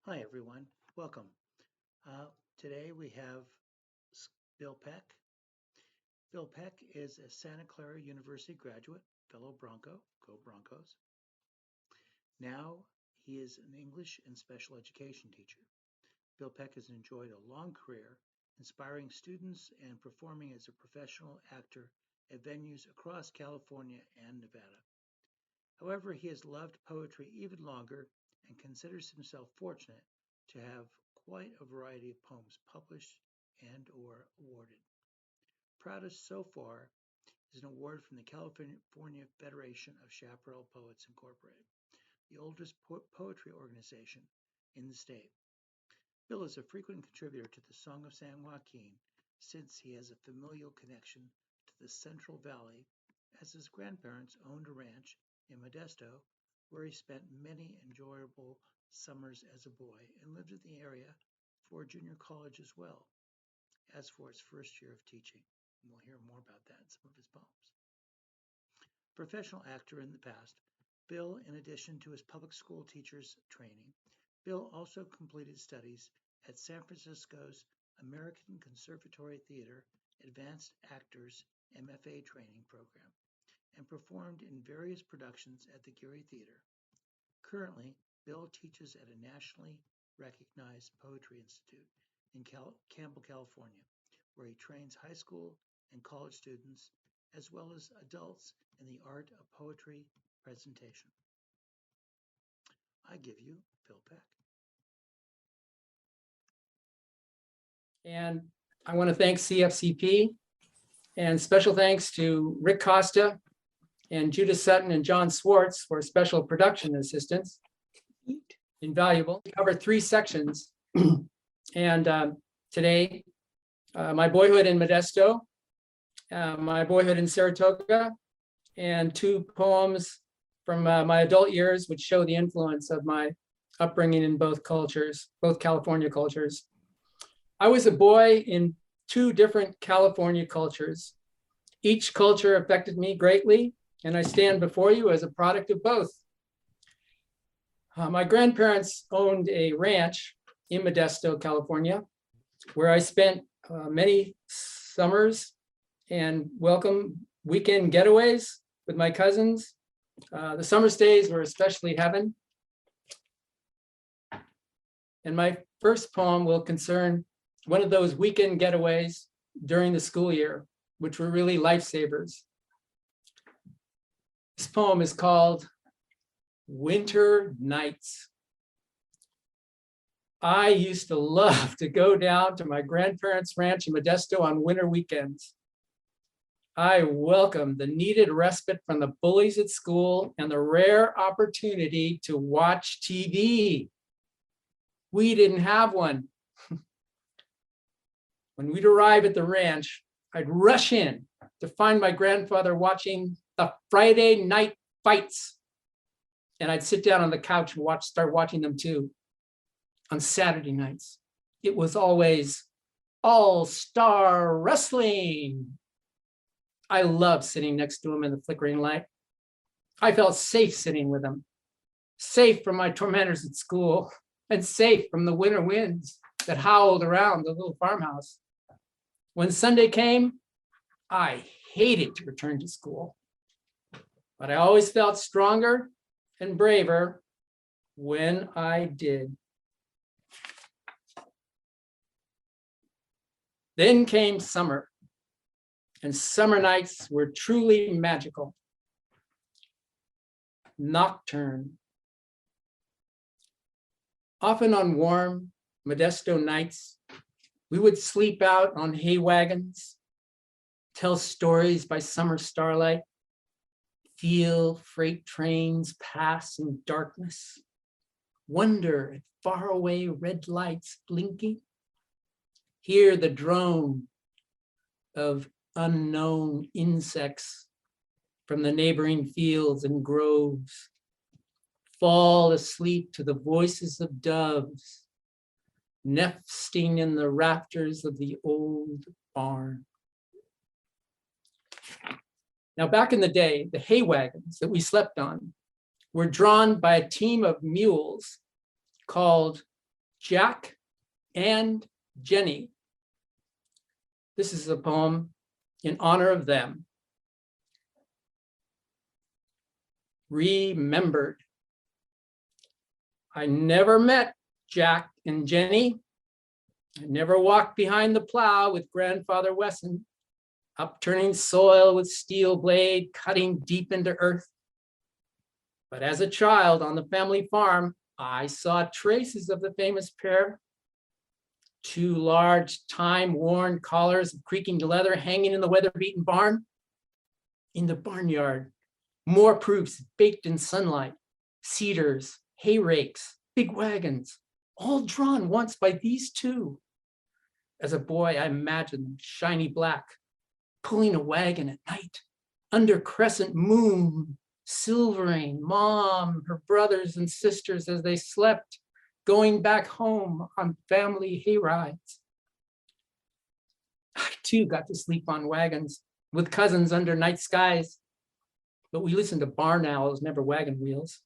Hi, everyone. Welcome. Today we have Bill Peck. Bill Peck is a Santa Clara University graduate, fellow Bronco, go Broncos. Now he is an English and special education teacher. Bill Peck has enjoyed a long career inspiring students and performing as a professional actor at venues across California and Nevada. However, he has loved poetry even longer and considers himself fortunate to have quite a variety of poems published and or awarded. Proudest so far is an award from the California Federation of Chaparral Poets Incorporated, the oldest poetry organization in the state. Bill is a frequent contributor to the Song of San Joaquin since he has a familial connection to the Central Valley, as his grandparents owned a ranch in Modesto where he spent many enjoyable summers as a boy and lived in the area for junior college as well as for his first year of teaching. And we'll hear more about that in some of his poems. Professional actor in the past, Bill, in addition to his public school teacher's training, Bill also completed studies at San Francisco's American Conservatory Theater Advanced Actors MFA training program and performed in various productions at the Geary Theater. Currently, Bill teaches at a nationally recognized poetry institute in Campbell, California, where he trains high school and college students as well as adults in the art of poetry presentation. I give you Bill Peck. And I want to thank CFCP and special thanks to Rick Costa and Judith Sutton and John Swartz for special production assistance. Invaluable. We cover 3 sections. And today, my boyhood in Modesto, my boyhood in Saratoga, and 2 poems from my adult years, which show the influence of my upbringing in both cultures, both California cultures. I was a boy in 2 different California cultures. Each culture affected me greatly, and I stand before you as a product of both. My grandparents owned a ranch in Modesto, California, where I spent many summers and welcome weekend getaways with my cousins. The summer stays were especially heaven. And my first poem will concern one of those weekend getaways during the school year, which were really lifesavers. This poem is called Winter Nights. I used to love to go down to my grandparents' ranch in Modesto on winter weekends. I welcomed the needed respite from the bullies at school and the rare opportunity to watch TV. We didn't have one. When we'd arrive at the ranch, I'd rush in to find my grandfather watching the Friday night fights. And I'd sit down on the couch and start watching them too. On Saturday nights, it was always all-star wrestling. I loved sitting next to him in the flickering light. I felt safe sitting with him, safe from my tormentors at school, and safe from the winter winds that howled around the little farmhouse. When Sunday came, I hated to return to school, but I always felt stronger and braver when I did. Then came summer, and summer nights were truly magical. Nocturne. Often on warm Modesto nights, we would sleep out on hay wagons, tell stories by summer starlight, feel freight trains pass in darkness, wonder at faraway red lights blinking, hear the drone of unknown insects from the neighboring fields and groves, fall asleep to the voices of doves nesting in the rafters of the old barn. Now, back in the day, the hay wagons that we slept on were drawn by a team of mules called Jack and Jenny. This is a poem in honor of them. Remembered. I never met Jack and Jenny. I never walked behind the plow with Grandfather Wesson, upturning soil with steel blade, cutting deep into earth. But as a child on the family farm, I saw traces of the famous pair. Two large time-worn collars of creaking leather hanging in the weather-beaten barn. In the barnyard, more proofs baked in sunlight, cedars, hay rakes, big wagons, all drawn once by these two. As a boy, I imagined them shiny black, pulling a wagon at night, under crescent moon, silvering Mom, her brothers and sisters as they slept, going back home on family hay rides. I too got to sleep on wagons with cousins under night skies, but we listened to barn owls, never wagon wheels.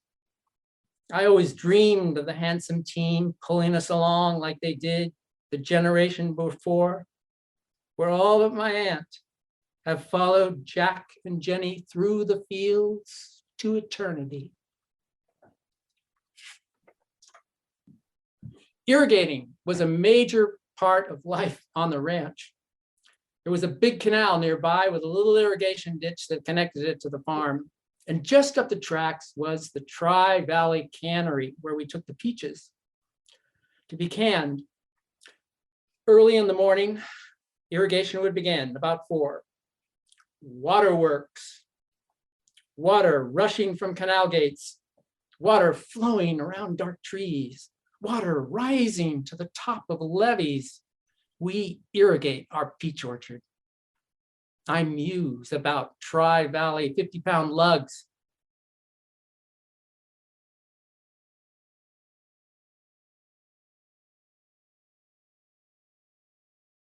I always dreamed of the handsome team pulling us along like they did the generation before, where all but my aunt have followed Jack and Jenny through the fields to eternity. Irrigating was a major part of life on the ranch. There was a big canal nearby with a little irrigation ditch that connected it to the farm. And just up the tracks was the Tri-Valley Cannery, where we took the peaches to be canned. Early in the morning, irrigation would begin about 4. Waterworks, water rushing from canal gates, water flowing around dark trees, water rising to the top of levees. We irrigate our peach orchard. I muse about Tri-Valley 50-pound lugs.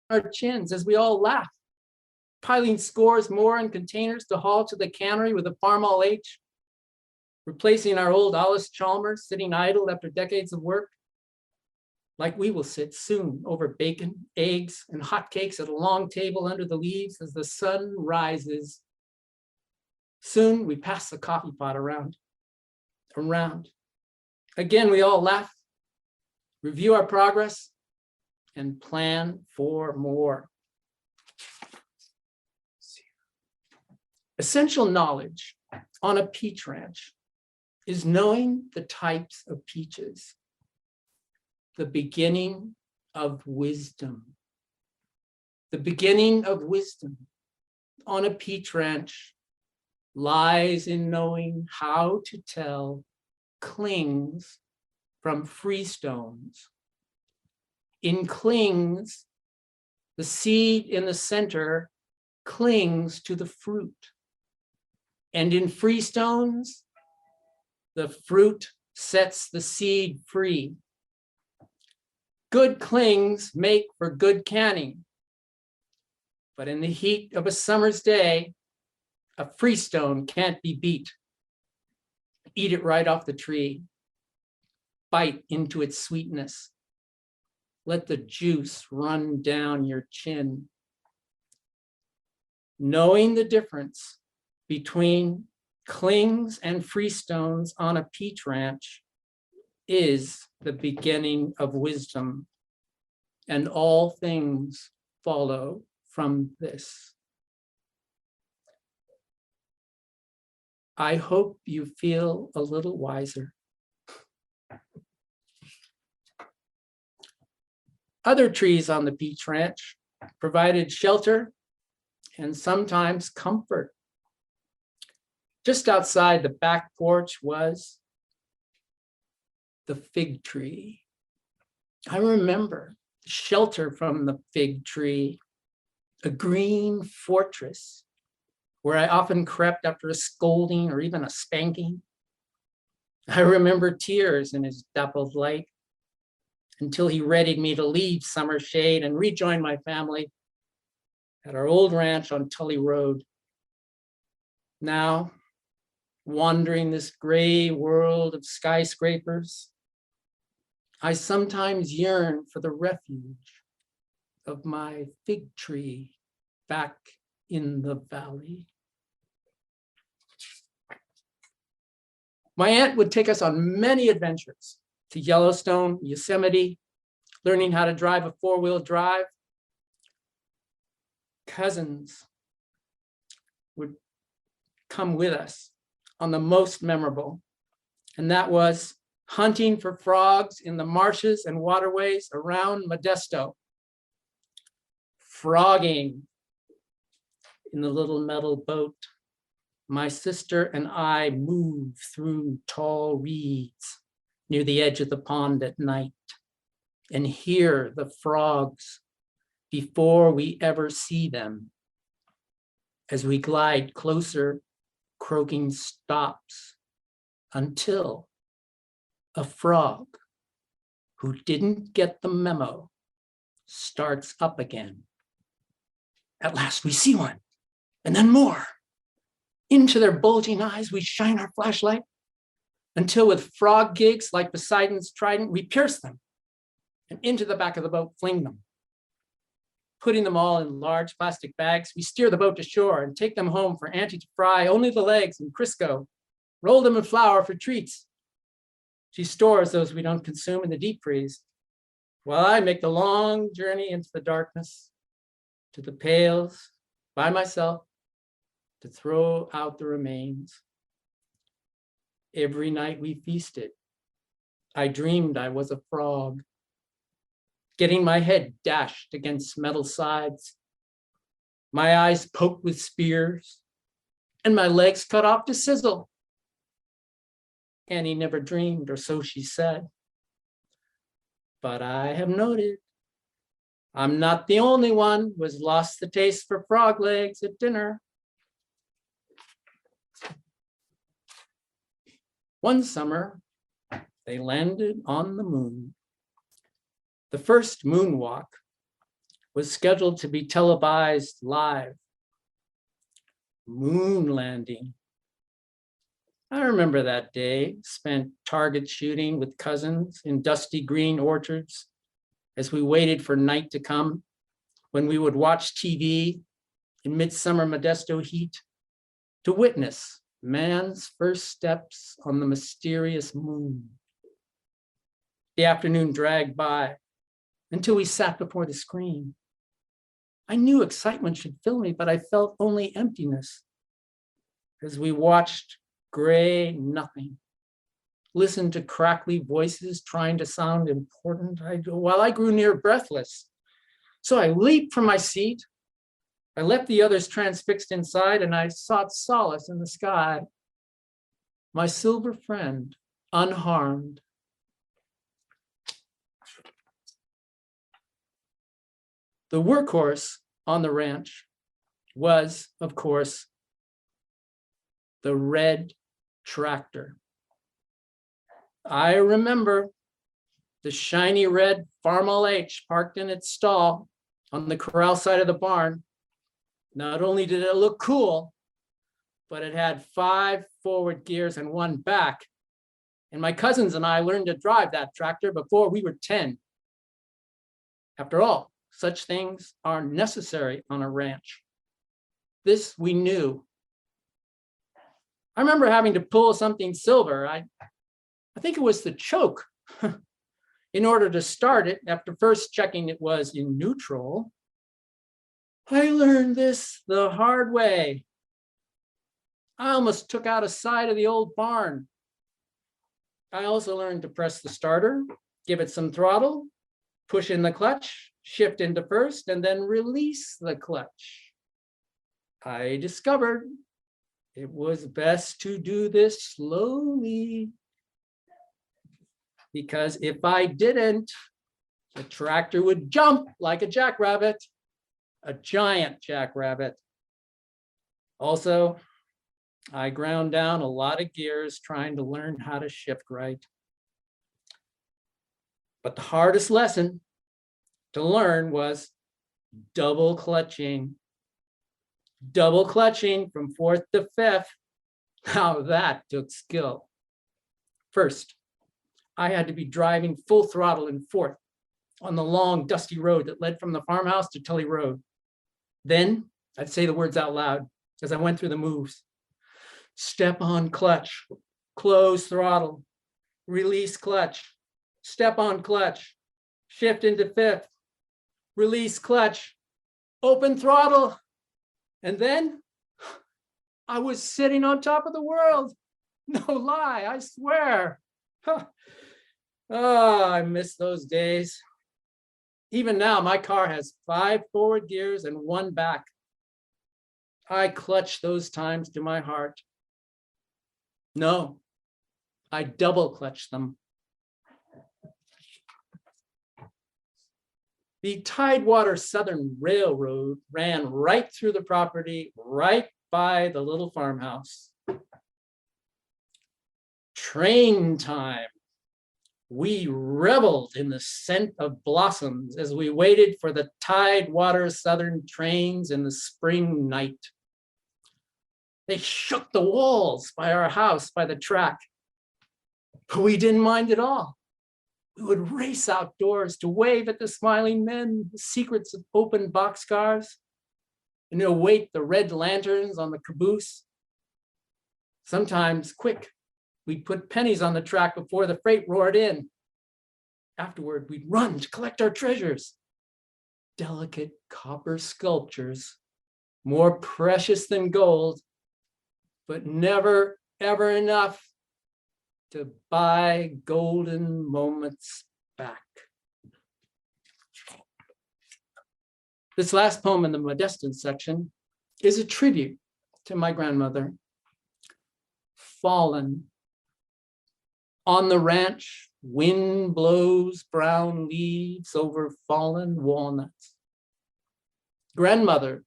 Our chins as we all laugh, piling scores more in containers to haul to the cannery with a Farm All H, replacing our old Alice Chalmers sitting idle after decades of work. Like we will sit soon over bacon, eggs, and hot cakes at a long table under the leaves as the sun rises. Soon we pass the coffee pot around. Again, we all laugh, review our progress, and plan for more. Essential knowledge on a peach ranch is knowing the types of peaches. The beginning of wisdom. The beginning of wisdom on a peach ranch lies in knowing how to tell clings from freestones. In clings, the seed in the center clings to the fruit. And in freestones, the fruit sets the seed free. Good clings make for good canning. But in the heat of a summer's day, a freestone can't be beat. Eat it right off the tree. Bite into its sweetness. Let the juice run down your chin. Knowing the difference between clings and freestones on a peach ranch is the beginning of wisdom, and all things follow from this. I hope you feel a little wiser. Other trees on the peach ranch provided shelter and sometimes comfort. Just outside the back porch was the fig tree. I remember shelter from the fig tree, a green fortress where I often crept after a scolding or even a spanking. I remember tears in his dappled light until he readied me to leave summer shade and rejoin my family at our old ranch on Tully Road. Now, wandering this gray world of skyscrapers, I sometimes yearn for the refuge of my fig tree back in the valley. My aunt would take us on many adventures to Yellowstone, Yosemite, learning how to drive a four-wheel drive. Cousins would come with us on the most memorable, and that was hunting for frogs in the marshes and waterways around Modesto. Frogging in the little metal boat. My sister and I move through tall reeds near the edge of the pond at night and hear the frogs before we ever see them. As we glide closer, croaking stops until a frog who didn't get the memo starts up again. At last we see one, and then more. Into their bulging eyes, we shine our flashlight until with frog gigs like Poseidon's trident, we pierce them and into the back of the boat, fling them. Putting them all in large plastic bags, we steer the boat to shore and take them home for Auntie to fry only the legs in Crisco, roll them in flour for treats. She stores those we don't consume in the deep freeze, while I make the long journey into the darkness to the pails by myself to throw out the remains. Every night we feasted, I dreamed I was a frog, getting my head dashed against metal sides, my eyes poked with spears, and my legs cut off to sizzle. Annie never dreamed, or so she said. But I have noted I'm not the only one who has lost the taste for frog legs at dinner. One summer, they landed on the moon. The first moonwalk was scheduled to be televised live. Moon landing. I remember that day, spent target shooting with cousins in dusty green orchards as we waited for night to come, when we would watch TV in midsummer Modesto heat to witness man's first steps on the mysterious moon. The afternoon dragged by until we sat before the screen. I knew excitement should fill me, but I felt only emptiness as we watched gray nothing, listened to crackly voices trying to sound important while I grew near breathless. So I leaped from my seat. I left the others transfixed inside, and I sought solace in the sky. My silver friend, unharmed. The workhorse on the ranch was, of course, the red tractor. I remember the shiny red Farmall H parked in its stall on the corral side of the barn. Not only did it look cool, but it had 5 forward gears and 1 back. And my cousins and I learned to drive that tractor before we were 10. After all, such things are necessary on a ranch. This we knew. I remember having to pull something silver. I think it was the choke in order to start it after first checking it was in neutral. I learned this the hard way. I almost took out a side of the old barn. I also learned to press the starter, give it some throttle, push in the clutch, shift into first, and then release the clutch. I discovered it was best to do this slowly, because if I didn't, the tractor would jump like a jackrabbit, a giant jackrabbit. Also, I ground down a lot of gears trying to learn how to shift right. But the hardest lesson to learn was double clutching. Double clutching from 4th to 5th. Now that took skill. First, I had to be driving full throttle and forth on the long, dusty road that led from the farmhouse to Tully Road. Then I'd say the words out loud as I went through the moves. Step on clutch, close throttle, release clutch, step on clutch, shift into fifth, release clutch, open throttle. And then I was sitting on top of the world. No lie, I swear. Huh. Oh, I miss those days. Even now, my car has 5 forward gears and 1 back. I clutch those times to my heart. No, I double clutch them. The Tidewater Southern Railroad ran right through the property, right by the little farmhouse. Train time. We reveled in the scent of blossoms as we waited for the Tidewater Southern trains in the spring night. They shook the walls by our house by the track, but we didn't mind at all. We would race outdoors to wave at the smiling men, the secrets of open boxcars, and to await the red lanterns on the caboose. Sometimes, quick, we'd put pennies on the track before the freight roared in. Afterward, we'd run to collect our treasures. Delicate copper sculptures, more precious than gold, but never, ever enough to buy golden moments back. This last poem in the Modestan section is a tribute to my grandmother. Fallen. On the ranch, wind blows brown leaves over fallen walnuts. Grandmother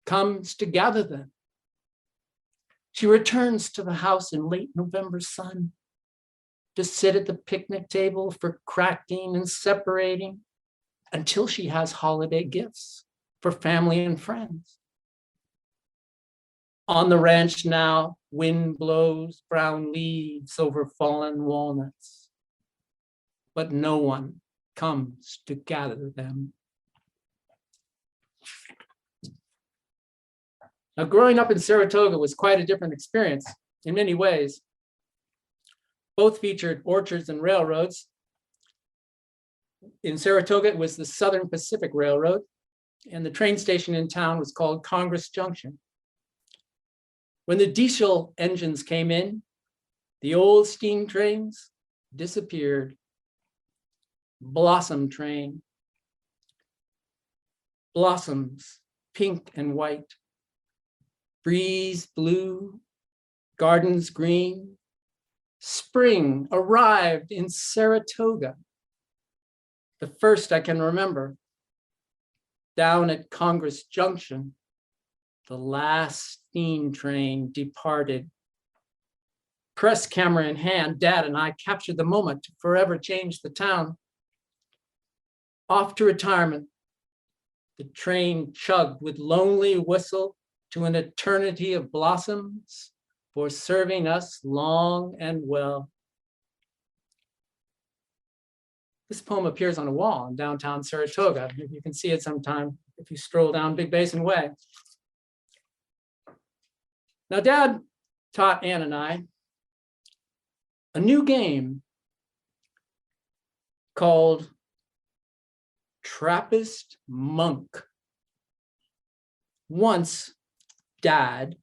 comes to gather them. She returns to the house in late November sun to sit at the picnic table for cracking and separating until she has holiday gifts for family and friends. On the ranch now, wind blows brown leaves over fallen walnuts, but no one comes to gather them. Now, growing up in Saratoga was quite a different experience in many ways. Both featured orchards and railroads. In Saratoga, it was the Southern Pacific Railroad, and the train station in town was called Congress Junction. When the diesel engines came in, the old steam trains disappeared. Blossom train. Blossoms, pink and white. Breeze blue, gardens green. Spring arrived in Saratoga. The first I can remember. Down at Congress Junction, the last steam train departed. Press camera in hand, Dad and I captured the moment to forever change the town. Off to retirement, the train chugged with lonely whistle to an eternity of blossoms for serving us long and well. This poem appears on a wall in downtown Saratoga. You can see it sometime if you stroll down Big Basin Way. Now, Dad taught Ann and I a new game called Trappist Monk. Once, Dad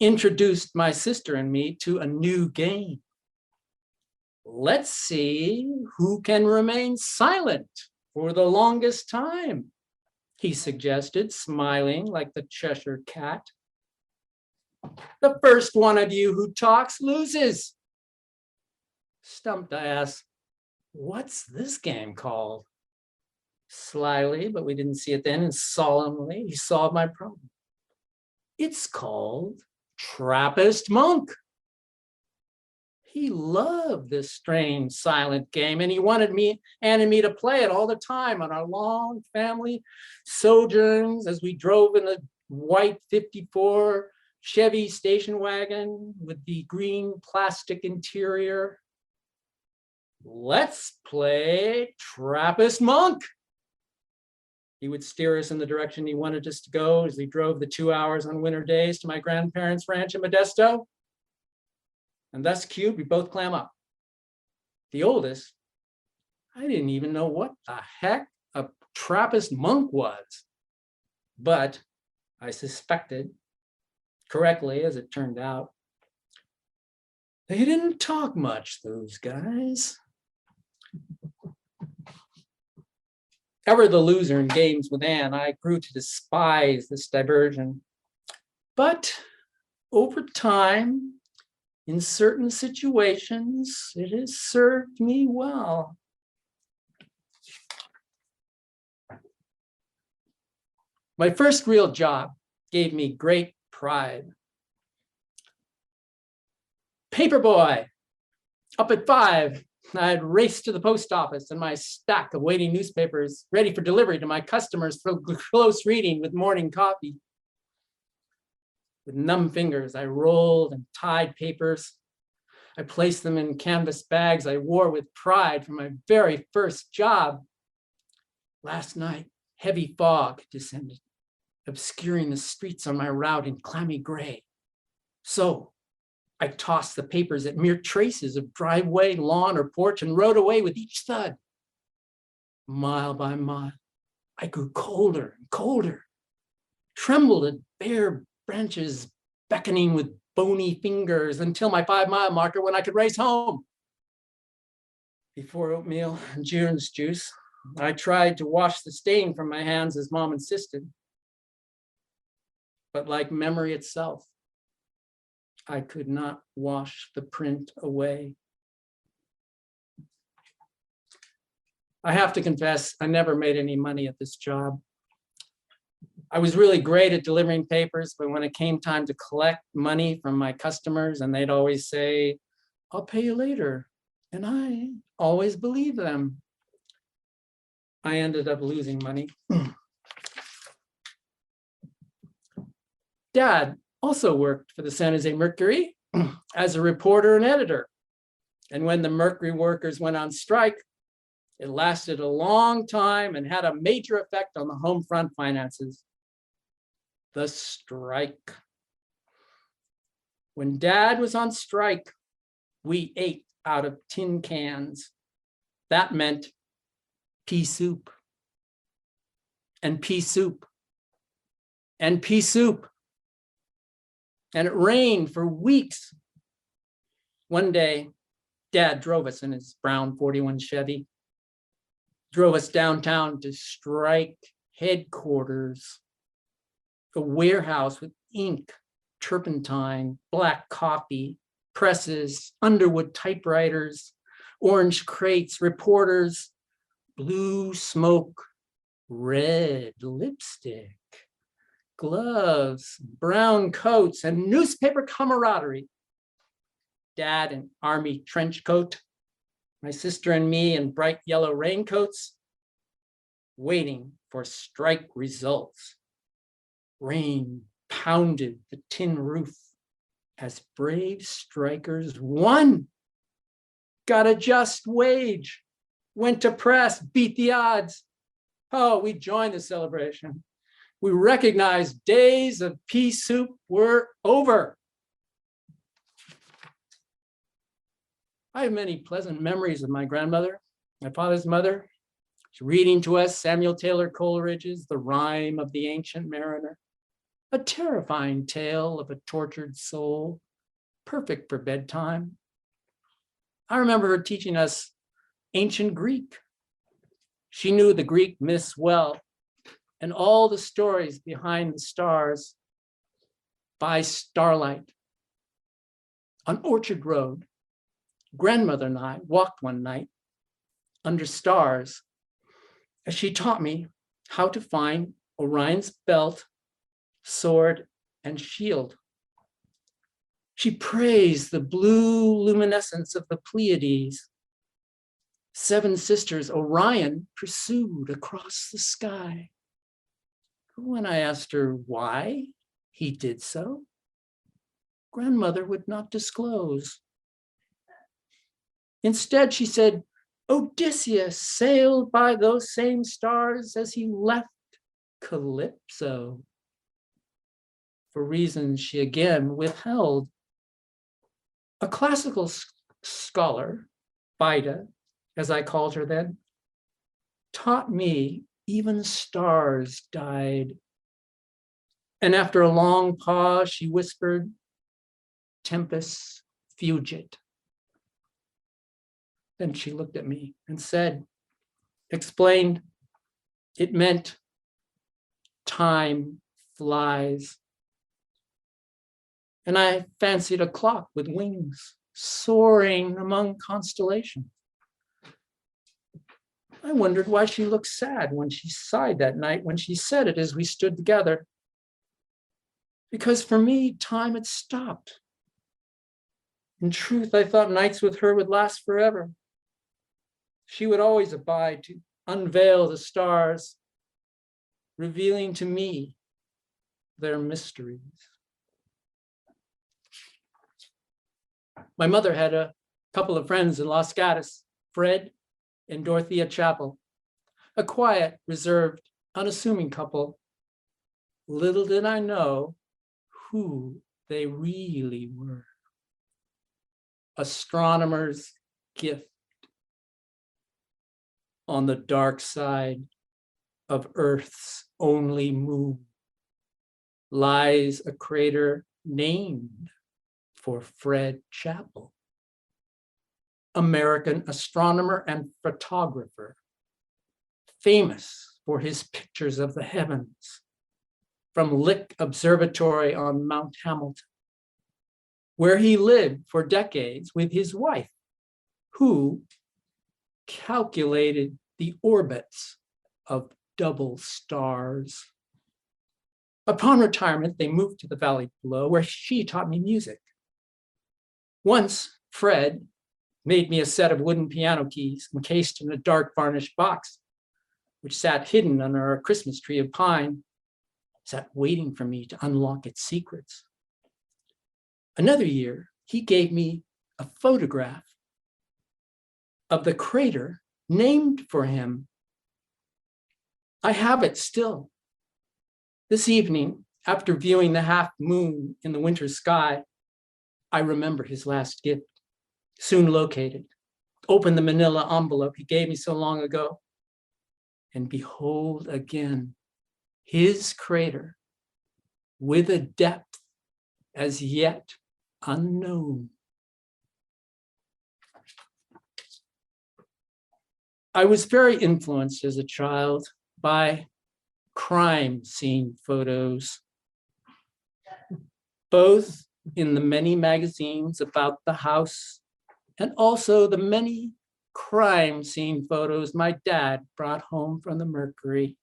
introduced my sister and me to a new game. Let's see who can remain silent for the longest time, he suggested, smiling like the Cheshire Cat. The first one of you who talks loses. Stumped, I asked, what's this game called? Slyly, but we didn't see it then, and solemnly, he solved my problem. It's called Trappist Monk. He loved this strange silent game, and he wanted me and me to play it all the time on our long family sojourns as we drove in the white 54 Chevy station wagon with the green plastic interior. let's play Trappist Monk. He would steer us in the direction he wanted us to go as we drove the 2 hours on winter days to my grandparents' ranch in Modesto. And thus cued, we both clam up. The oldest, I didn't even know what the heck a Trappist monk was, but I suspected, correctly as it turned out, they didn't talk much, those guys. Ever the loser in games with Anne, I grew to despise this diversion. But over time, in certain situations, it has served me well. My first real job gave me great pride. Paperboy, up at 5, I'd race to the post office and my stack of waiting newspapers ready for delivery to my customers for close reading with morning coffee. With numb fingers, I rolled and tied papers. I placed them in canvas bags I wore with pride for my very first job. Last night, heavy fog descended, obscuring the streets on my route in clammy gray. So I tossed the papers at mere traces of driveway, lawn, or porch and rode away with each thud. Mile by mile, I grew colder and colder, trembled at bare branches beckoning with bony fingers until my 5-mile marker when I could race home. Before oatmeal and June's juice, I tried to wash the stain from my hands as Mom insisted. But like memory itself, I could not wash the print away. I have to confess, I never made any money at this job. I was really great at delivering papers, but when it came time to collect money from my customers, and they'd always say, "I'll pay you later," and I always believed them, I ended up losing money. Dad also worked for the San Jose Mercury as a reporter and editor. And when the Mercury workers went on strike, it lasted a long time and had a major effect on the home front finances. The strike. When Dad was on strike, we ate out of tin cans. That meant pea soup and pea soup and pea soup. And it rained for weeks. One day, Dad drove us in his brown 41 Chevy, drove us downtown to strike headquarters, a warehouse with ink, turpentine, black coffee, presses, Underwood typewriters, orange crates, reporters, blue smoke, red lipstick, gloves, brown coats, and newspaper camaraderie. Dad in army trench coat, my sister and me in bright yellow raincoats, waiting for strike results. Rain pounded the tin roof as brave strikers won, got a just wage, went to press, beat the odds. Oh, we joined the celebration. We recognized days of pea soup were over. I have many pleasant memories of my grandmother, my father's mother. She's reading to us Samuel Taylor Coleridge's The Rime of the Ancient Mariner, a terrifying tale of a tortured soul, perfect for bedtime. I remember her teaching us ancient Greek. She knew the Greek myths well and all the stories behind the stars. By starlight, on Orchard Road, grandmother and I walked one night under stars as she taught me how to find Orion's belt, sword, and shield. She praised the blue luminescence of the Pleiades. 7 sisters Orion pursued across the sky. When I asked her why he did so, grandmother would not disclose. Instead, she said, Odysseus sailed by those same stars as he left Calypso. For reasons she again withheld. A classical scholar, Vida, as I called her then, taught me even stars died. And after a long pause, she whispered, tempus fugit. Then she looked at me and said, explained, it meant time flies. And I fancied a clock with wings soaring among constellations. I wondered why she looked sad when she sighed that night when she said it as we stood together. Because for me, time had stopped. In truth, I thought nights with her would last forever. She would always abide to unveil the stars, revealing to me their mysteries. My mother had a couple of friends in Los Gatos, Fred and Dorothea Chappell, a quiet, reserved, unassuming couple. Little did I know who they really were. Astronomer's gift. On the dark side of Earth's only moon lies a crater named for Fred Chappell, American astronomer and photographer, famous for his pictures of the heavens from Lick Observatory on Mount Hamilton, where he lived for decades with his wife, who calculated the orbits of double stars. Upon retirement, they moved to the valley below, where she taught me music. Once, Fred made me a set of wooden piano keys encased in a dark varnished box, which sat hidden under a Christmas tree of pine, sat waiting for me to unlock its secrets. Another year, he gave me a photograph of the crater named for him. I have it still. This evening, after viewing the half moon in the winter sky, I remember his last gift, soon located. Opened the manila envelope he gave me so long ago, and behold again, his crater with a depth as yet unknown. I was very influenced as a child by crime scene photos, both in the many magazines about the house and also the many crime scene photos my dad brought home from the Mercury.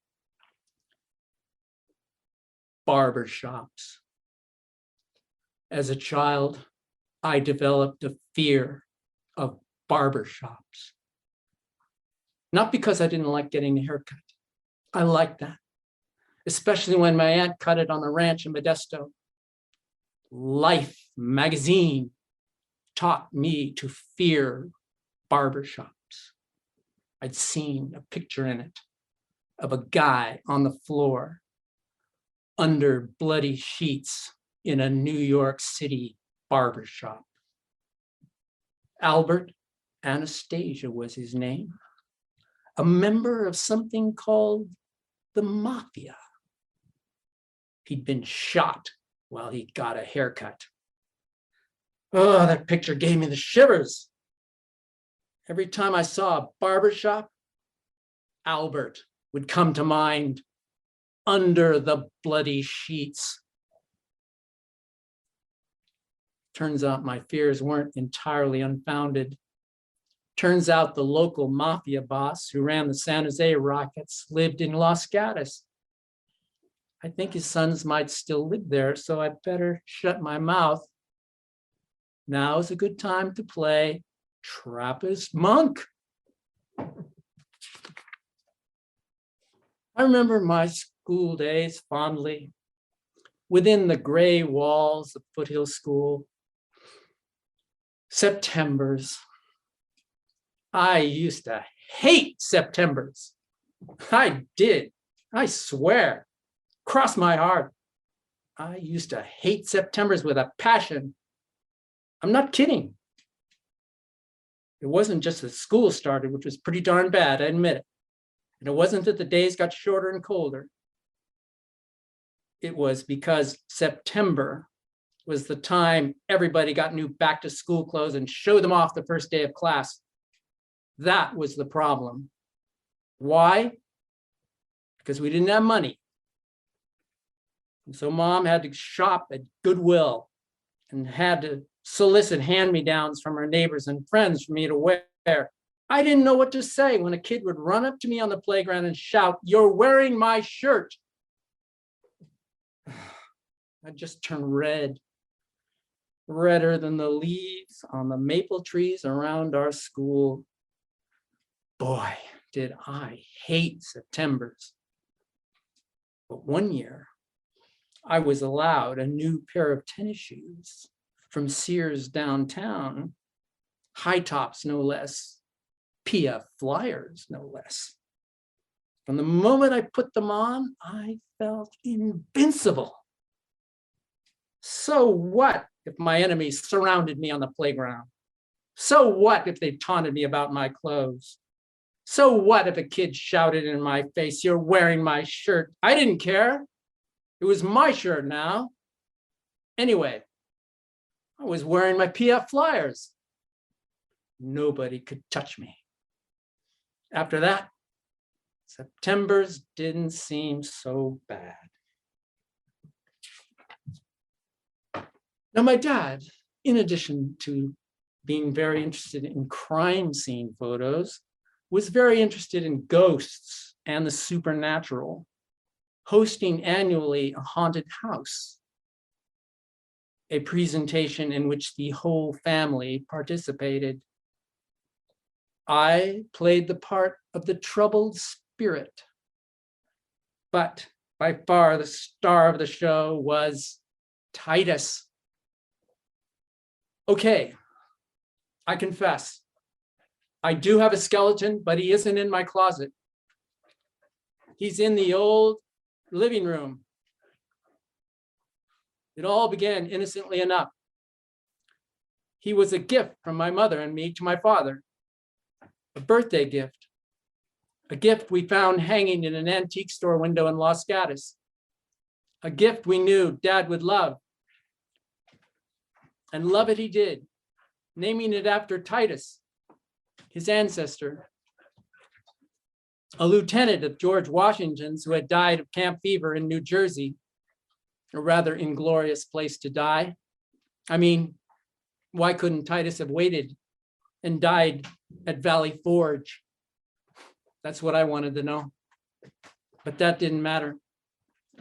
Barbershops. As a child, I developed a fear of barbershops. Not because I didn't like getting a haircut. I liked that, especially when my aunt cut it on the ranch in Modesto. Life magazine taught me to fear barbershops. I'd seen a picture in it of a guy on the floor under bloody sheets in a New York City barbershop. Albert Anastasia was his name, a member of something called the Mafia. He'd been shot while he got a haircut. Oh, that picture gave me the shivers. Every time I saw a barbershop, Albert would come to mind under the bloody sheets. Turns out my fears weren't entirely unfounded. Turns out the local mafia boss who ran the San Jose Rockets lived in Los Gatos. I think his sons might still live there, so I better shut my mouth. Now is a good time to play Trappist Monk. I remember my school days fondly within the gray walls of Foothill School. Septembers, I used to hate Septembers. I did. I swear. Cross my heart. I used to hate Septembers with a passion. I'm not kidding. It wasn't just that school started, which was pretty darn bad, I admit it. And it wasn't that the days got shorter and colder. It was because September was the time everybody got new back to school clothes and showed them off the first day of class. That was the problem. Why? Because we didn't have money. And so mom had to shop at Goodwill and had to solicit hand-me-downs from her neighbors and friends for me to wear. I didn't know what to say when a kid would run up to me on the playground and shout, "You're wearing my shirt." I just turned red, redder than the leaves on the maple trees around our school. Boy, did I hate Septembers. But one year, I was allowed a new pair of tennis shoes from Sears downtown, high tops no less, PF Flyers no less. From the moment I put them on, I felt invincible. So what if my enemies surrounded me on the playground? So what if they taunted me about my clothes? So what if a kid shouted in my face, "You're wearing my shirt"? I didn't care. It was my shirt now. Anyway, I was wearing my PF Flyers. Nobody could touch me. After that, Septembers didn't seem so bad. Now, my dad, in addition to being very interested in crime scene photos, was very interested in ghosts and the supernatural, hosting annually a haunted house, a presentation in which the whole family participated. I played the part of the troubled spirit, but by far the star of the show was Titus. Okay, I confess, I do have a skeleton, but he isn't in my closet. He's in the old living room. It all began innocently enough. He was a gift from my mother and me to my father, a birthday gift, a gift we found hanging in an antique store window in Los Gatos, a gift we knew Dad would love. And love it he did, naming it after Titus, his ancestor, a lieutenant of George Washington's who had died of camp fever in New Jersey, a rather inglorious place to die. I mean, why couldn't Titus have waited and died at Valley Forge? That's what I wanted to know. But that didn't matter.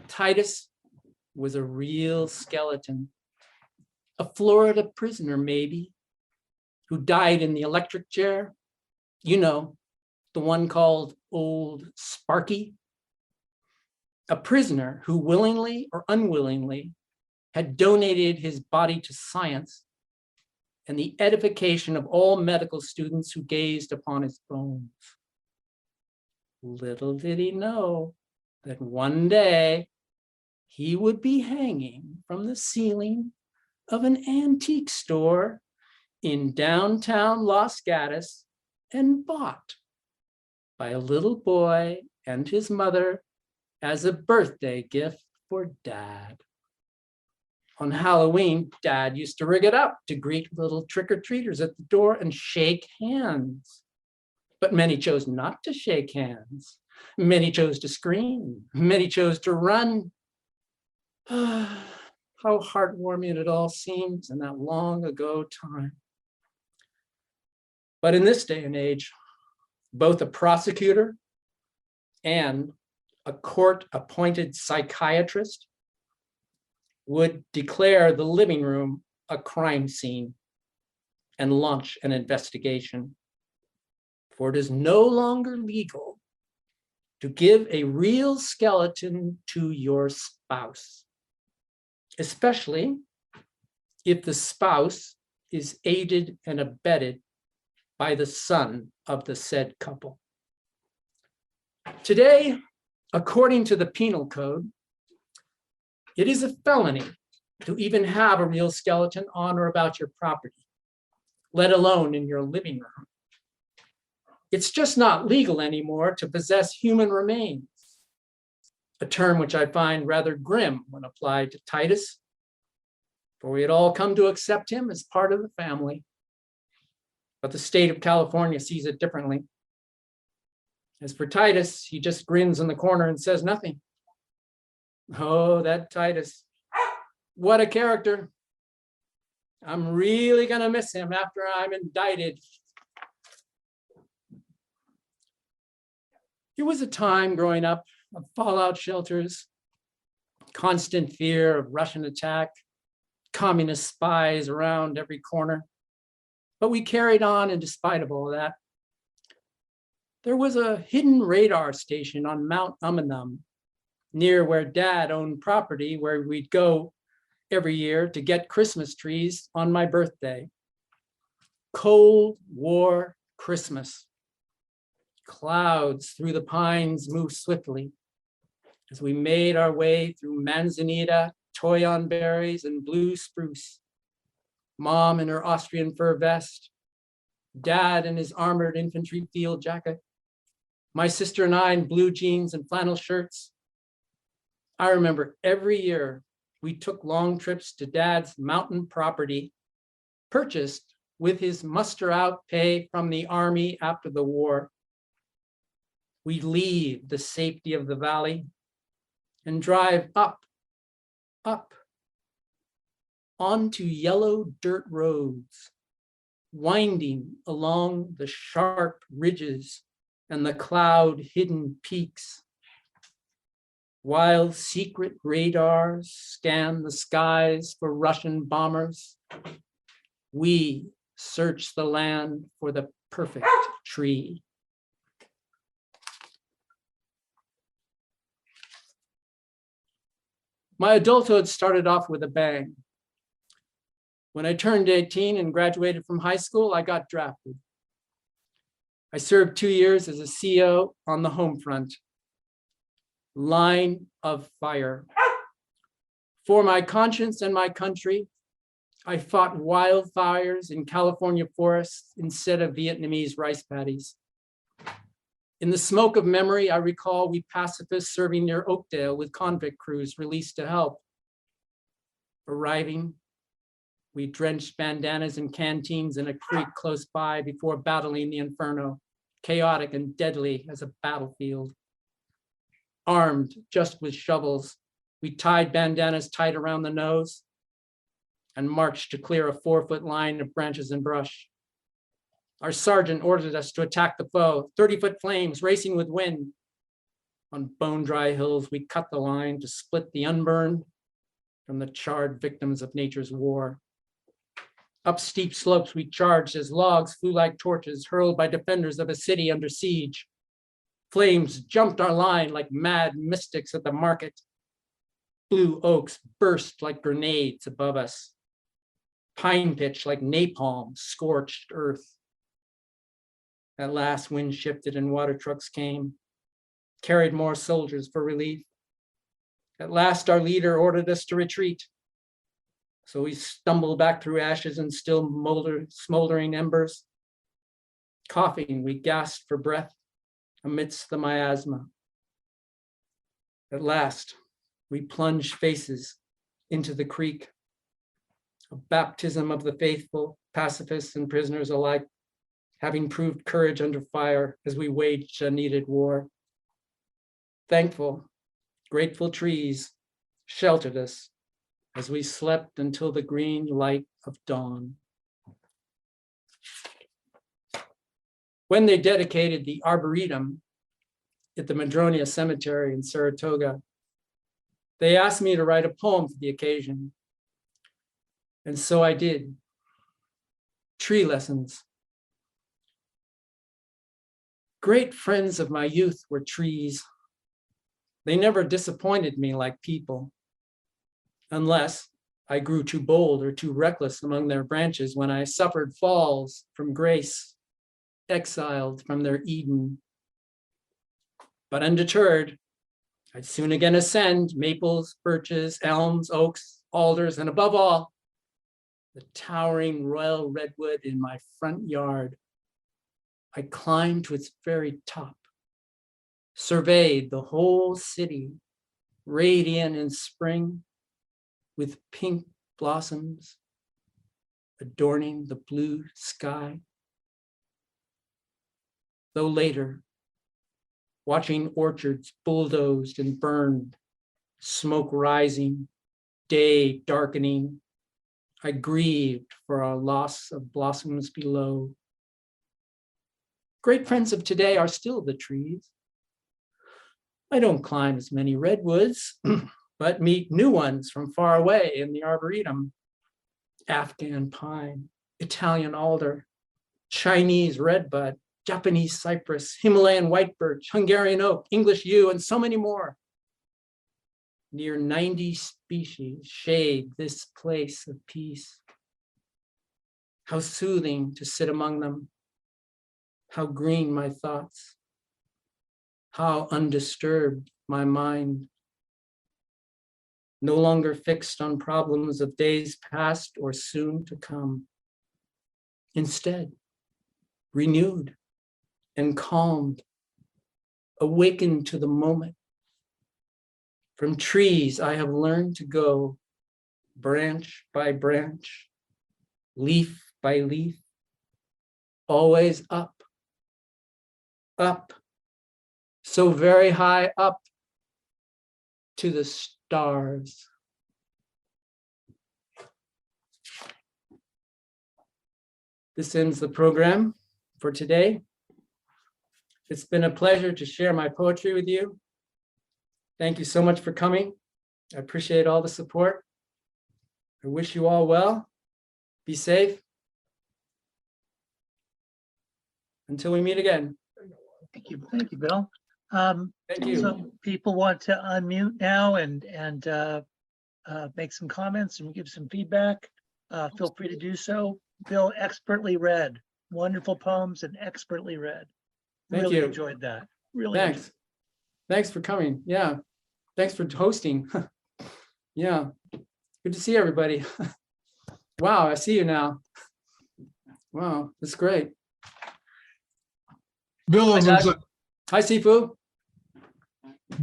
Titus was a real skeleton, a Florida prisoner maybe, who died in the electric chair. You know, the one called Old Sparky. A prisoner who willingly or unwillingly had donated his body to science and the edification of all medical students who gazed upon his bones. Little did he know that one day he would be hanging from the ceiling of an antique store in downtown Los Gatos and bought by a little boy and his mother as a birthday gift for Dad. On Halloween, Dad used to rig it up to greet little trick-or-treaters at the door and shake hands. But many chose not to shake hands. Many chose to scream. Many chose to run. How heartwarming it all seems in that long ago time. But in this day and age, both a prosecutor and a court-appointed psychiatrist would declare the living room a crime scene and launch an investigation. For it is no longer legal to give a real skeleton to your spouse, especially if the spouse is aided and abetted by the son of the said couple. Today, according to the penal code, it is a felony to even have a real skeleton on or about your property, let alone in your living room. It's just not legal anymore to possess human remains, a term which I find rather grim when applied to Titus, for we had all come to accept him as part of the family. But the state of California sees it differently. As for Titus, he just grins in the corner and says nothing. Oh, that Titus. What a character. I'm really going to miss him after I'm indicted. It was a time growing up of fallout shelters, constant fear of Russian attack, communist spies around every corner. But we carried on, and despite of all that, there was a hidden radar station on Mount Umunhum, near where Dad owned property, where we'd go every year to get Christmas trees on my birthday. Cold War Christmas. Clouds through the pines moved swiftly as we made our way through manzanita, toyon berries, and blue spruce. Mom in her Austrian fur vest, Dad in his armored infantry field jacket, my sister and I in blue jeans and flannel shirts. I remember every year we took long trips to Dad's mountain property, purchased with his muster out pay from the Army after the war. We'd leave the safety of the valley and drive up, onto yellow dirt roads, winding along the sharp ridges and the cloud-hidden peaks, while secret radars scan the skies for Russian bombers. We search the land for the perfect tree. My adulthood started off with a bang. When I turned 18 and graduated from high school, I got drafted. I served 2 years as a CO on the home front. Line of fire. For my conscience and my country, I fought wildfires in California forests instead of Vietnamese rice paddies. In the smoke of memory, I recall we pacifists serving near Oakdale with convict crews released to help. Arriving, we drenched bandanas in canteens in a creek close by before battling the inferno, chaotic and deadly as a battlefield. Armed just with shovels, we tied bandanas tight around the nose and marched to clear a 4-foot line of branches and brush. Our sergeant ordered us to attack the foe, 30-foot flames racing with wind. On bone-dry hills, we cut the line to split the unburned from the charred victims of nature's war. Up steep slopes, we charged as logs flew like torches hurled by defenders of a city under siege. Flames jumped our line like mad mystics at the market. Blue oaks burst like grenades above us. Pine pitch like napalm scorched earth. At last, wind shifted and water trucks came, carried more soldiers for relief. At last, our leader ordered us to retreat. So we stumbled back through ashes and still smoldering embers. Coughing, we gasped for breath amidst the miasma. At last, we plunged faces into the creek, a baptism of the faithful, pacifists and prisoners alike, having proved courage under fire as we waged a needed war. Thankful, grateful trees sheltered us as we slept until the green light of dawn. When they dedicated the Arboretum at the Madronia Cemetery in Saratoga, they asked me to write a poem for the occasion. And so I did. Tree lessons. Great friends of my youth were trees. They never disappointed me like people, unless I grew too bold or too reckless among their branches when I suffered falls from grace exiled from their Eden. But undeterred, I'd soon again ascend maples, birches, elms, oaks, alders, and above all, the towering royal redwood in my front yard. I climbed to its very top, surveyed the whole city, radiant in spring, with pink blossoms adorning the blue sky. Though later, watching orchards bulldozed and burned, smoke rising, day darkening, I grieved for our loss of blossoms below. Great friends of today are still the trees. I don't climb as many redwoods, but meet new ones from far away in the arboretum. Afghan pine, Italian alder, Chinese redbud, Japanese cypress, Himalayan white birch, Hungarian oak, English yew, and so many more. Near 90 species shade this place of peace. How soothing to sit among them. How green my thoughts. How undisturbed my mind. No longer fixed on problems of days past or soon to come. Instead, renewed and calmed, awakened to the moment. From trees, I have learned to go branch by branch, leaf by leaf, always up, up, so very high up to the stars. This ends the program for today. It's been a pleasure to share my poetry with you. Thank you so much for coming. I appreciate all the support. I wish you all well. Be safe. Until we meet again. Thank you, Bill. Thank you. So people want to unmute now and make some comments and give some feedback. Feel free to do so. Bill expertly read, wonderful poems and expertly read. Thank Really you. enjoyed that. Really. Thanks. Thanks for coming. Yeah. Thanks for hosting. Yeah. Good to see everybody. Wow, I see you now. Wow, that's great. Bill, Hi, Sifu.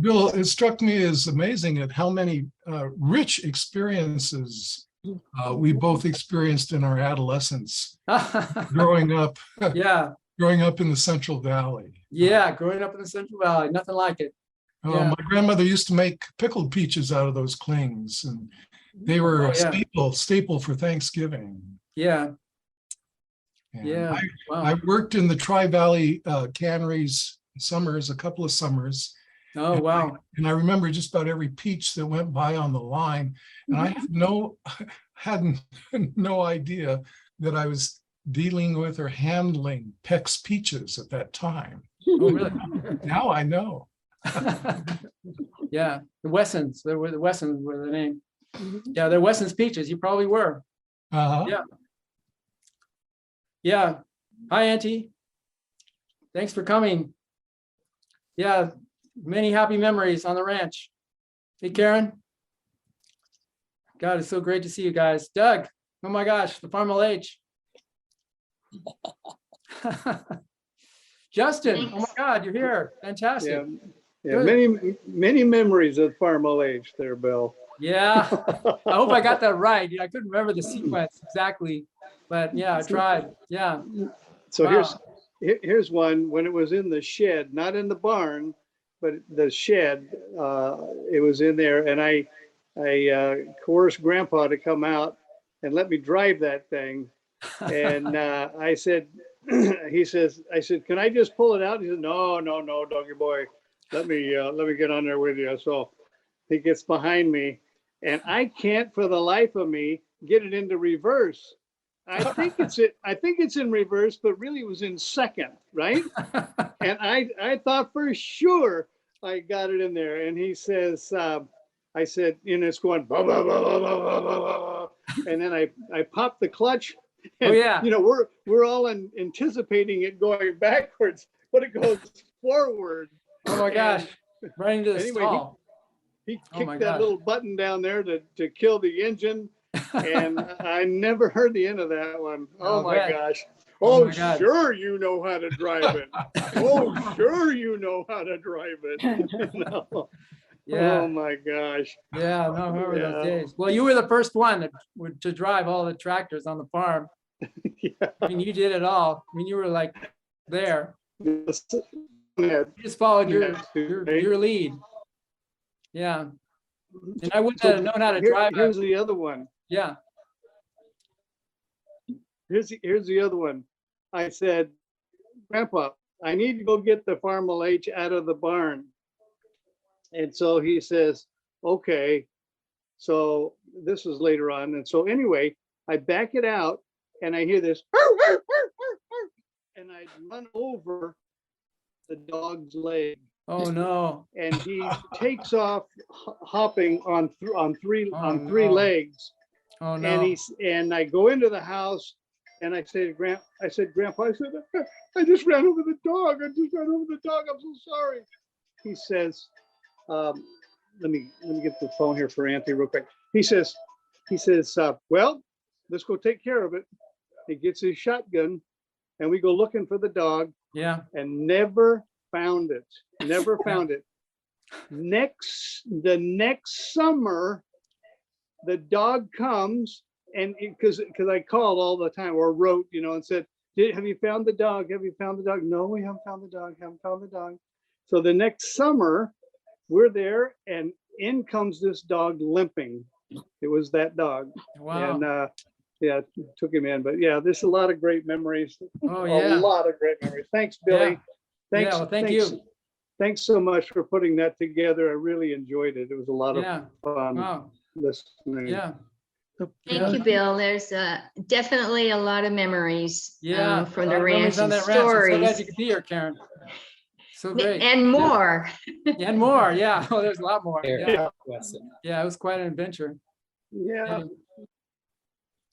Bill, it struck me as amazing at how many rich experiences we both experienced in our adolescence, growing up Yeah. growing up in the Central Valley. Yeah, growing up in the Central Valley, nothing like it. Yeah. My grandmother used to make pickled peaches out of those clings, and they were Oh, a yeah. staple for Thanksgiving. Yeah. And Yeah. I Wow. worked in the Tri-Valley canneries summers, a couple of summers. Oh, wow. And I remember just about every peach that went by on the line. And I had no idea that I was dealing with or handling Peck's peaches at that time. Oh, really? Now I know. Yeah, the Wessons. The Wessons were the name. Yeah, they're Wessons peaches. You probably were. Yeah. Yeah. Hi, Auntie. Thanks for coming. Yeah, many happy memories on the ranch. Hey, Karen. God, it's so great to see you guys. Doug, oh my gosh, the Farm LH. Justin, oh my God, you're here. Fantastic. Yeah, many memories of Farm LH there, Bill. Yeah, I hope I got that right. I couldn't remember the sequence exactly, but yeah, I tried. Yeah. So Wow. here's one when it was in the shed, not in the barn, but the shed. It was in there, and I coerced Grandpa to come out and let me drive that thing. And I said, I said, can I just pull it out? He said, no, doggy boy, let me get on there with you. So he gets behind me, and I can't for the life of me get it into reverse. I think it's in reverse, but really it was in second, right? And I thought for sure I got it in there. And he says, I said, it's going, blah, blah, blah, blah, blah, blah, blah, blah. And then I popped the clutch, Oh, yeah. You know, we're all anticipating it going backwards, but it goes forward. Oh my gosh. Right into the Anyway, stall. he Oh my kicked that gosh. little button down there to kill the engine, and I never heard the end of that one. Oh I'll my bet. gosh. Oh Oh, my God. sure you know how to drive it. Oh, sure you know how to drive it. No. Yeah. Oh my gosh. Yeah. No, I remember those Yeah. days. Well, you were the first one to drive all the tractors on the farm. Yeah. I mean, you did it all. I mean, you were like there. Yes. You just followed your Yeah. your lead. Yeah. And I wouldn't So have known how to drive. here's the other one. Yeah. Here's the other one. I said, Grandpa, I need to go get the Farmel H out of the barn. And so he says, okay. So this was later on. And so anyway, I back it out and I hear this, and I run over the dog's leg. Oh no. And he takes off hopping on three no. legs. Oh And no. and I go into the house and I say to Grandpa, I just ran over the dog. I just ran over the dog. I'm so sorry. He says, let me get the phone here for Anthony real quick. He says, well, let's go take care of it. He gets his shotgun and we go looking for the dog Yeah. and never found it. Never found it. The next summer, the dog comes and because I called all the time or wrote, you know, and said, have you found the dog? Have you found the dog? No, we haven't found the dog. Haven't found the dog. So the next summer, we're there and in comes this dog limping. It was that dog. Wow. And yeah, took him in. But yeah, there's a lot of great memories. Oh A yeah. lot of great memories. Thanks, Billy. Yeah. Thanks. Yeah, well, thank you. Thanks so much for putting that together. I really enjoyed it. It was a lot of Yeah. fun Wow. listening. Yeah. Thank you, Bill. There's definitely a lot of memories Yeah. from a the lot of memories ranch on and that ranch. I'm so glad stories you could be here, Karen. So great. and more. And more. Yeah. Oh, there's a lot more. Yeah. Yeah. Yeah. It was quite an adventure. Yeah.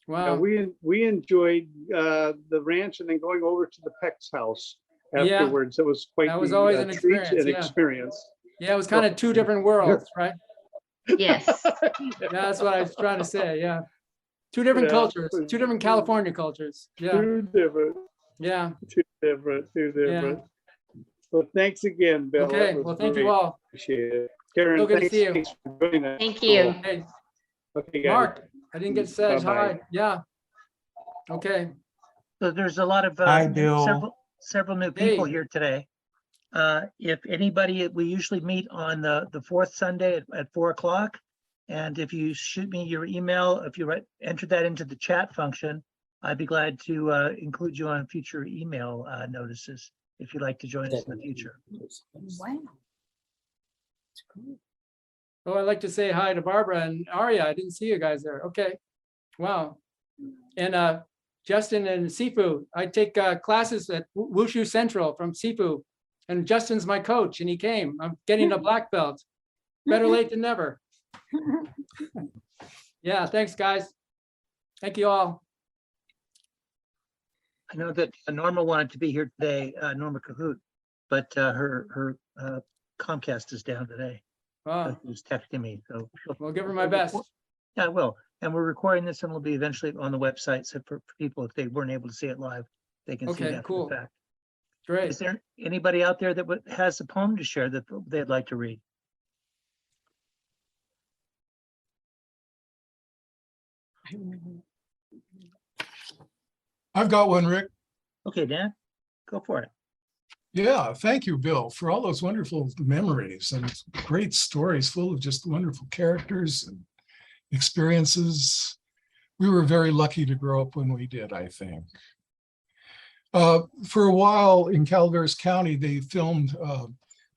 Wow. We enjoyed the ranch and then going over to the Peck's house Yeah. afterwards. It was quite That was the, always an treat experience, and yeah. experience. Yeah. It was kind of two different worlds, right? Yes. Yeah. That's what I was trying to say. Yeah. Two different Yeah. cultures, two different California cultures. Yeah. Two different. Yeah. Yeah. Well, thanks again, Bill. Okay. That was Well, thank great. you all. Appreciate it. Karen, So good to thanks, see you. thanks for doing that. Thank you. Hey, Okay, guys. Mark, I didn't get to say Bye-bye. hi. Yeah. Okay. So there's a lot of Hi, Bill. several new people Hey. here today. If anybody, we usually meet on the fourth Sunday at 4 o'clock. And if you shoot me your email, if you enter that into the chat function, I'd be glad to include you on future email notices if you'd like to join us in the future. Wow. Oh, I'd like to say hi to Barbara and Aria. I didn't see you guys there. Okay. Wow. And Justin and Sifu. I take classes at Wushu Central from Sifu. And Justin's my coach and he came. I'm getting a black belt. Better late than never. Yeah, thanks, guys. Thank you all. I know that Norma wanted to be here today, Norma Cahoot, but her Comcast is down today. Wow. She was texting me, so. We'll give her my best. Yeah, I will. And we're recording this and it'll be eventually on the website. So for people, if they weren't able to see it live, they can see it Okay, after cool. the fact. Great. Is there anybody out there that has a poem to share that they'd like to read? I've got one, Rick. Okay, Dan, go for it. Yeah, thank you, Bill, for all those wonderful memories and great stories full of just wonderful characters and experiences. We were very lucky to grow up when we did, I think. For a while in Calaveras County, they filmed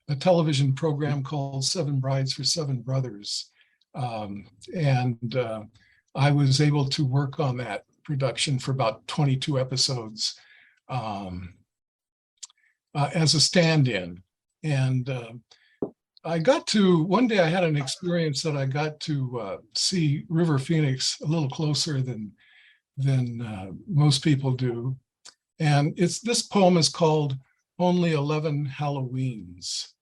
a television program called Seven Brides for Seven Brothers. I was able to work on that production for about 22 episodes as a stand-in. And one day I had an experience that I got to see River Phoenix a little closer than than most people do. And this poem is called Only 11 Halloweens.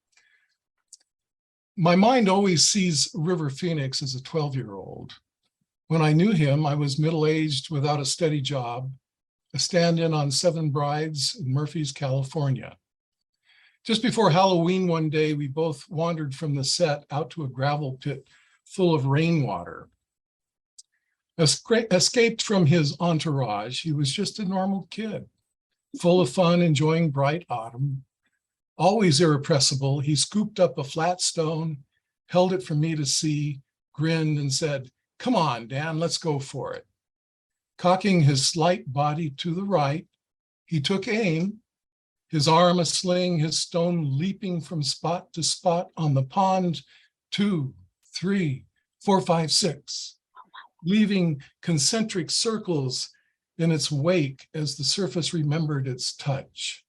My mind always sees River Phoenix as a 12-year-old. When I knew him, I was middle-aged without a steady job, a stand-in on Seven Brides in Murphy's, California. Just before Halloween one day, we both wandered from the set out to a gravel pit full of rainwater. Escaped from his entourage, he was just a normal kid, full of fun, enjoying bright autumn. Always irrepressible, he scooped up a flat stone, held it for me to see, grinned and said, "Come on, Dan, let's go for it." Cocking his slight body to the right, he took aim, his arm a sling, his stone leaping from spot to spot on the pond, 2, 3, 4, 5, 6, leaving concentric circles in its wake as the surface remembered its touch.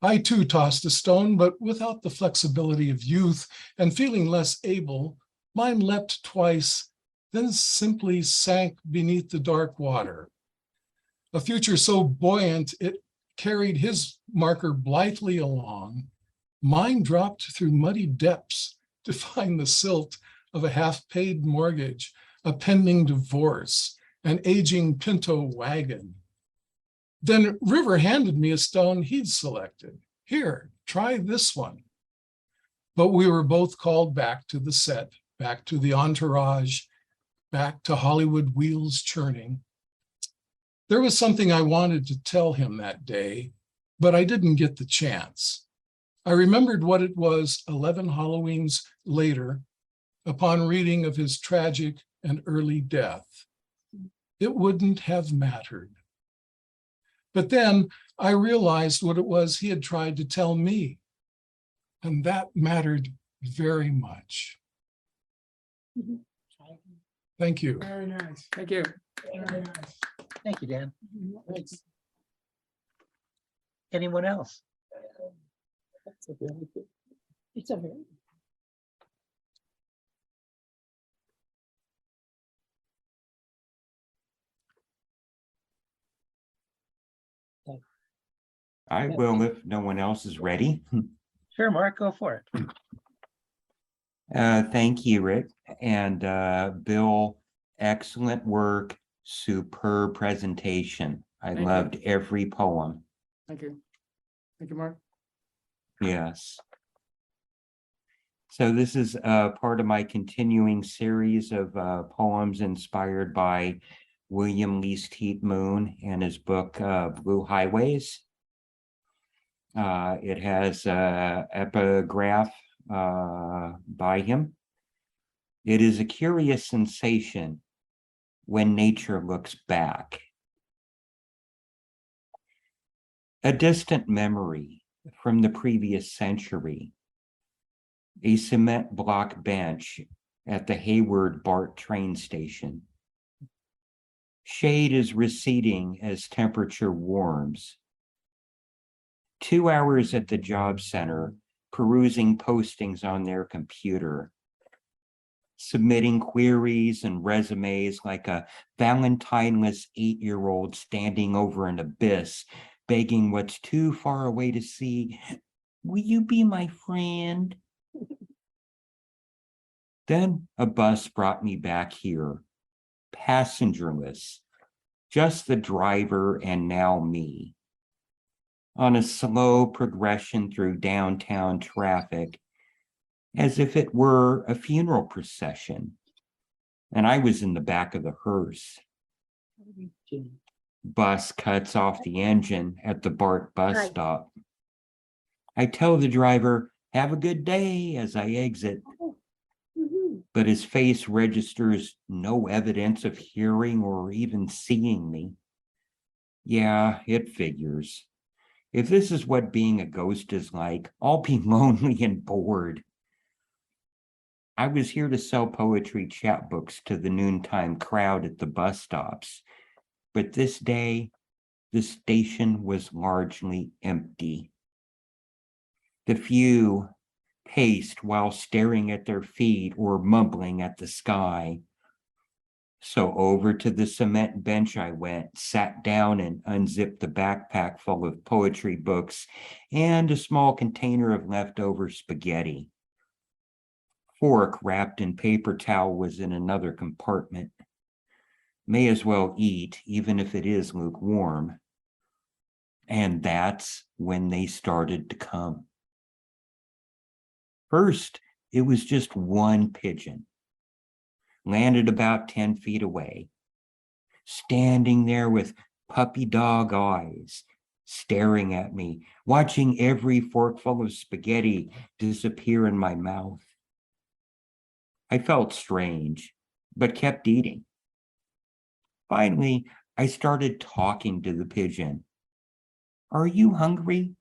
I too tossed a stone, but without the flexibility of youth, and feeling less able, mine leapt twice, then simply sank beneath the dark water. A future so buoyant it carried his marker blithely along. Mine dropped through muddy depths to find the silt of a half-paid mortgage, a pending divorce, an aging Pinto wagon. Then River handed me a stone he'd selected. "Here, try this one." But we were both called back to the set, back to the entourage, back to Hollywood wheels churning. There was something I wanted to tell him that day, but I didn't get the chance. I remembered what it was 11 Halloweens later, upon reading of his tragic and early death. It wouldn't have mattered. But then I realized what it was he had tried to tell me, and that mattered very much. Thank you. Very nice. Thank you. Very nice. Thank you, Dan. Anyone else? It's a very. I will if no one else is ready. Sure, Mark, go for it. Thank you, Rick. And Bill, excellent work, superb presentation. I Thank you. loved every poem. Thank you. Thank you, Mark. Yes. So this is part of my continuing series of poems inspired by William Least Heat Moon and his book, Blue Highways. It has an epigraph by him. It is a curious sensation when nature looks back. A distant memory from the previous century. A cement block bench at the Hayward BART train station. Shade is receding as temperature warms. 2 hours at the job center, perusing postings on their computer, submitting queries and resumes like a Valentine-less 8-year-old standing over an abyss, begging what's too far away to see. Will you be my friend? Then a bus brought me back here, passengerless, just the driver and now me, on a slow progression through downtown traffic, as if it were a funeral procession, and I was in the back of the hearse. Bus cuts off the engine at the BART bus stop. I tell the driver, "Have a good day," as I exit. But his face registers no evidence of hearing or even seeing me. Yeah, it figures. If this is what being a ghost is like, I'll be lonely and bored. I was here to sell poetry chapbooks to the noontime crowd at the bus stops, but this day, the station was largely empty. The few paced while staring at their feet or mumbling at the sky. So over to the cement bench I went, sat down and unzipped the backpack full of poetry books and a small container of leftover spaghetti. Fork wrapped in paper towel was in another compartment. May as well eat, even if it is lukewarm. And that's when they started to come. First, it was just one pigeon, landed about 10 feet away, standing there with puppy dog eyes, staring at me, watching every forkful of spaghetti disappear in my mouth. I felt strange, but kept eating. Finally, I started talking to the pigeon. Are you hungry?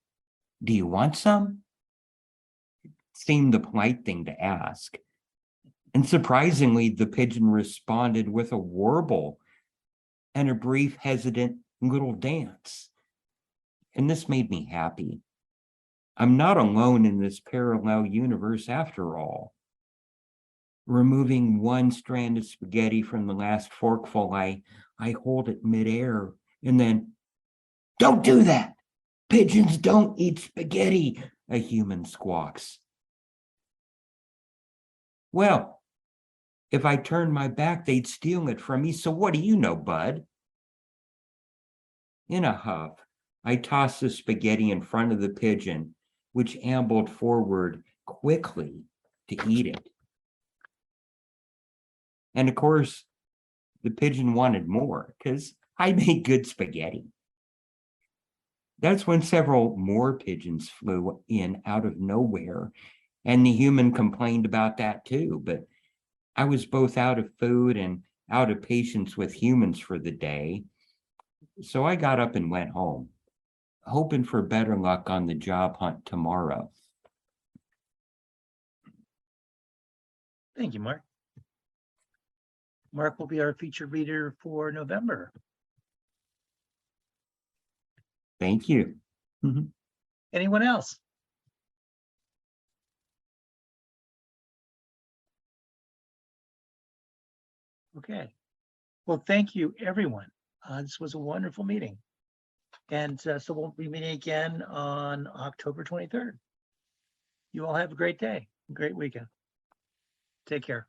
Do you want some? It seemed the polite thing to ask. And surprisingly, the pigeon responded with a warble and a brief, hesitant little dance. And this made me happy. I'm not alone in this parallel universe after all. Removing one strand of spaghetti from the last forkful, I hold it midair and then, don't do that. Pigeons don't eat spaghetti, a human squawks. Well, if I turned my back, they'd steal it from me. So what do you know, bud? In a huff, I tossed the spaghetti in front of the pigeon, which ambled forward quickly to eat it. And of course, the pigeon wanted more because I made good spaghetti. That's when several more pigeons flew in out of nowhere, and the human complained about that too. But I was both out of food and out of patience with humans for the day. So I got up and went home, hoping for better luck on the job hunt tomorrow. Thank you, Mark. Mark will be our featured reader for November. Thank you. Anyone else? Okay. Well, thank you, everyone. This was a wonderful meeting. And so we'll be meeting again on October 23rd. You all have a great day, a great weekend. Take care.